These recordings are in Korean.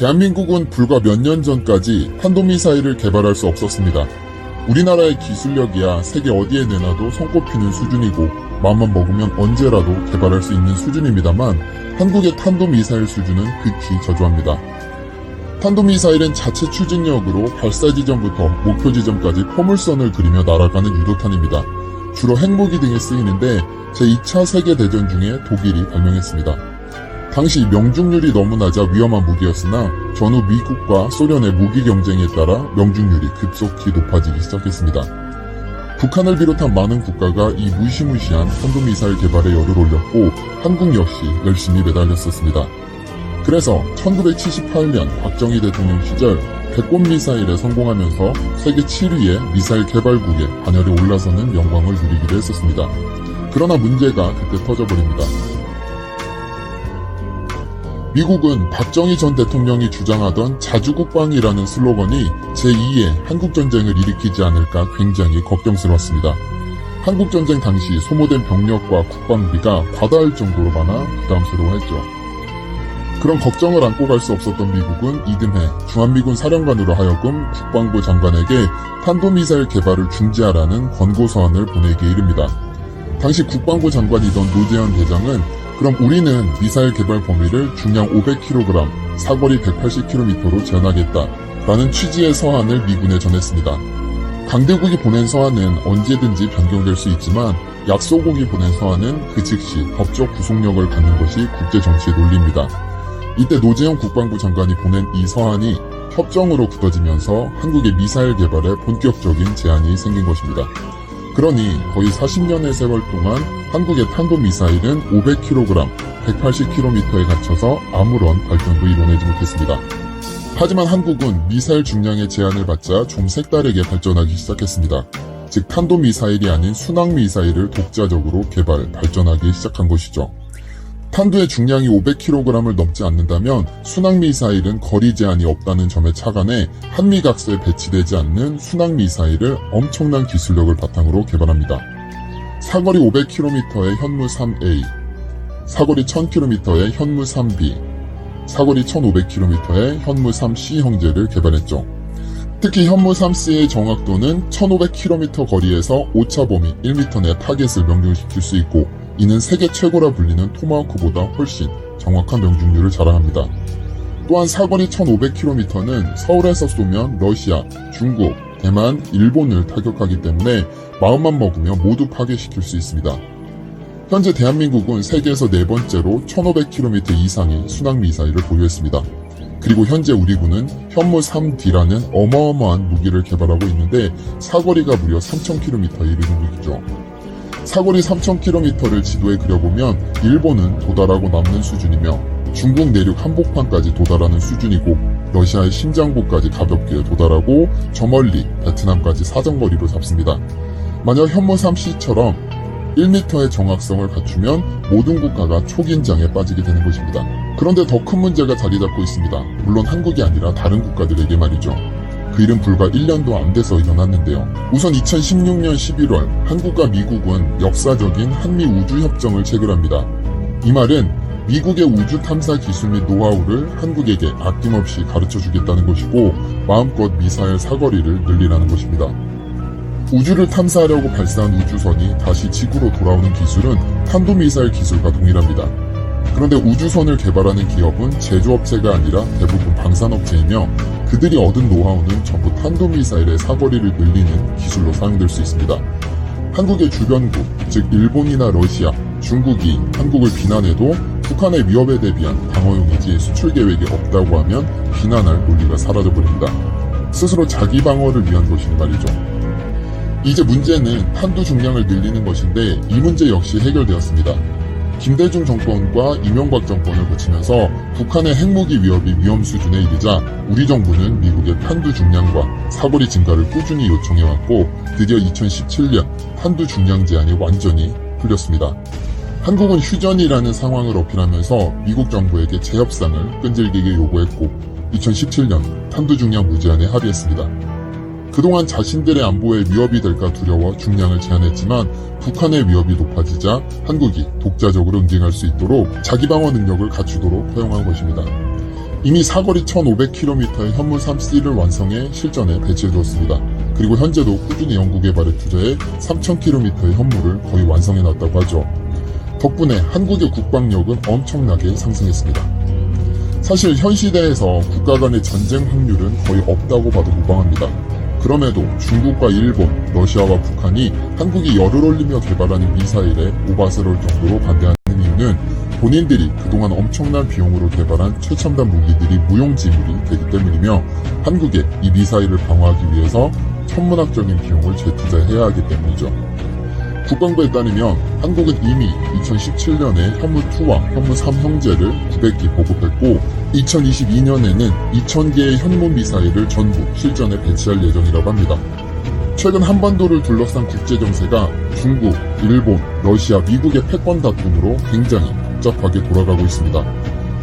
대한민국은 불과 몇 년 전까지 탄도미사일을 개발할 수 없었습니다. 우리나라의 기술력이야 세계 어디에 내놔도 손꼽히는 수준이고 마음만 먹으면 언제라도 개발할 수 있는 수준입니다만 한국의 탄도미사일 수준은 극히 저조합니다. 탄도미사일은 자체 추진력으로 발사 지점부터 목표 지점까지 포물선을 그리며 날아가는 유도탄입니다. 주로 핵무기 등에 쓰이는데 제2차 세계대전 중에 독일이 발명했습니다. 당시 명중률이 너무 낮아 위험한 무기였으나 전후 미국과 소련의 무기 경쟁에 따라 명중률이 급속히 높아지기 시작했습니다. 북한을 비롯한 많은 국가가 이 무시무시한 탄도미사일 개발에 열을 올렸고 한국 역시 열심히 매달렸었습니다. 그래서 1978년 박정희 대통령 시절 백곰 미사일에 성공하면서 세계 7위의 미사일 개발국에 반열에 올라서는 영광을 누리기도 했었습니다. 그러나 문제가 그때 터져버립니다. 미국은 박정희 전 대통령이 주장하던 자주국방이라는 슬로건이 제2의 한국전쟁을 일으키지 않을까 굉장히 걱정스러웠습니다. 한국전쟁 당시 소모된 병력과 국방비가 과다할 정도로 많아 부담스러워했죠. 그런 걱정을 안고 갈 수 없었던 미국은 이듬해 주한미군 사령관으로 하여금 국방부 장관에게 탄도미사일 개발을 중지하라는 권고서안을 보내기에 이릅니다. 당시 국방부 장관이던 노재현 대장은 그럼 우리는 미사일 개발 범위를 중량 500kg, 사거리 180km로 제한하겠다라는 취지의 서한을 미군에 전했습니다. 강대국이 보낸 서한은 언제든지 변경될 수 있지만 약소국이 보낸 서한은 그 즉시 법적 구속력을 갖는 것이 국제정치의 논리입니다. 이때 노재현 국방부 장관이 보낸 이 서한이 협정으로 굳어지면서 한국의 미사일 개발에 본격적인 제한이 생긴 것입니다. 그러니 거의 40년의 세월 동안 한국의 탄도미사일은 500kg, 180km에 갇혀서 아무런 발전도 이뤄내지 못했습니다. 하지만 한국은 미사일 중량의 제한을 받자 좀 색다르게 발전하기 시작했습니다. 즉 탄도미사일이 아닌 순항미사일을 독자적으로 개발, 발전하기 시작한 것이죠. 탄두의 중량이 500kg을 넘지 않는다면 순항미사일은 거리 제한이 없다는 점에 착안해 한미각서에 배치되지 않는 순항미사일을 엄청난 기술력을 바탕으로 개발합니다. 사거리 500km의 현무 3A, 사거리 1000km의 현무 3B, 사거리 1500km의 현무 3C 형제를 개발했죠. 특히 현무 3C의 정확도는 1500km 거리에서 오차 범위 1m 내 타겟을 명중시킬 수 있고 이는 세계 최고라 불리는 토마호크보다 훨씬 정확한 명중률을 자랑합니다. 또한 사거리 1500km는 서울에서 쏘면 러시아, 중국, 대만, 일본을 타격하기 때문에 마음만 먹으면 모두 파괴시킬 수 있습니다. 현재 대한민국은 세계에서 네 번째로 1500km 이상의 순항미사일을 보유했습니다. 그리고 현재 우리 군은 현무 3D라는 어마어마한 무기를 개발하고 있는데 사거리가 무려 3000km에 이르는 무기죠. 사거리 3000km를 지도에 그려보면 일본은 도달하고 남는 수준이며 중국 내륙 한복판까지 도달하는 수준이고 러시아의 심장부까지 가볍게 도달하고 저 멀리 베트남까지 사정거리로 잡습니다. 만약 현무 3C처럼 1m의 정확성을 갖추면 모든 국가가 초긴장에 빠지게 되는 것입니다. 그런데 더 큰 문제가 자리 잡고 있습니다. 물론 한국이 아니라 다른 국가들에게 말이죠. 그 일은 불과 1년도 안 돼서 일어났는데요. 우선 2016년 11월 한국과 미국은 역사적인 한미 우주협정을 체결합니다. 이 말은 미국의 우주 탐사 기술 및 노하우를 한국에게 아낌없이 가르쳐주겠다는 것이고 마음껏 미사일 사거리를 늘리라는 것입니다. 우주를 탐사하려고 발사한 우주선이 다시 지구로 돌아오는 기술은 탄도미사일 기술과 동일합니다. 그런데 우주선을 개발하는 기업은 제조업체가 아니라 대부분 방산업체이며 그들이 얻은 노하우는 전부 탄도미사일의 사거리를 늘리는 기술로 사용될 수 있습니다. 한국의 주변국, 즉 일본이나 러시아, 중국이 한국을 비난해도 북한의 위협에 대비한 방어용이지 수출 계획이 없다고 하면 비난할 논리가 사라져버립니다. 스스로 자기 방어를 위한 것이니 말이죠. 이제 문제는 탄두 중량을 늘리는 것인데 이 문제 역시 해결되었습니다. 김대중 정권과 이명박 정권을 거치면서 북한의 핵무기 위협이 위험 수준에 이르자 우리 정부는 미국의 탄두 중량과 사거리 증가를 꾸준히 요청해왔고 드디어 2017년 탄두 중량 제한이 완전히 풀렸습니다. 한국은 휴전이라는 상황을 어필하면서 미국 정부에게 재협상을 끈질기게 요구했고 2017년 탄두 중량 무제한에 합의했습니다. 그동안 자신들의 안보에 위협이 될까 두려워 중량을 제한했지만 북한의 위협이 높아지자 한국이 독자적으로 응징할 수 있도록 자기 방어 능력을 갖추도록 허용한 것입니다. 이미 사거리 1500km의 현무 3C를 완성해 실전에 배치해두었습니다. 그리고 현재도 꾸준히 연구개발에 투자해 3000km의 현무를 거의 완성해놨다고 하죠. 덕분에 한국의 국방력은 엄청나게 상승했습니다. 사실 현 시대에서 국가 간의 전쟁 확률은 거의 없다고 봐도 무방합니다. 그럼에도 중국과 일본, 러시아와 북한이 한국이 열을 올리며 개발하는 미사일에 오바스러울 정도로 반대하는 이유는 본인들이 그동안 엄청난 비용으로 개발한 최첨단 무기들이 무용지물이 되기 때문이며 한국에 이 미사일을 방어하기 위해서 천문학적인 비용을 재투자해야 하기 때문이죠. 국방부에 따르면 한국은 이미 2017년에 현무2와 현무3 형제를 900기 보급했고 2022년에는 2000개의 현무 미사일을 전부 실전에 배치할 예정이라고 합니다. 최근 한반도를 둘러싼 국제정세가 중국, 일본, 러시아, 미국의 패권 다툼으로 굉장히 복잡하게 돌아가고 있습니다.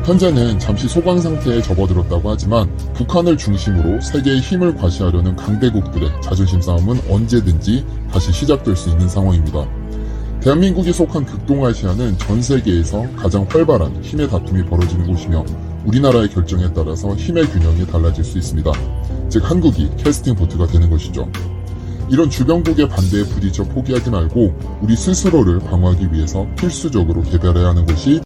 현재는 잠시 소강 상태에 접어들었다고 하지만 북한을 중심으로 세계의 힘을 과시하려는 강대국들의 자존심 싸움은 언제든지 다시 시작될 수 있는 상황입니다. 대한민국이 속한 극동아시아는 전 세계에서 가장 활발한 힘의 다툼이 벌어지는 곳이며 우리나라의 결정에 따라서 힘의 균형이 달라질 수 있습니다. 즉 한국이 캐스팅 보트가 되는 것이죠. 이런 주변국의 반대에 부딪혀 포기하지 말고 우리 스스로를 방어하기 위해서 필수적으로 개발해야 하는 것이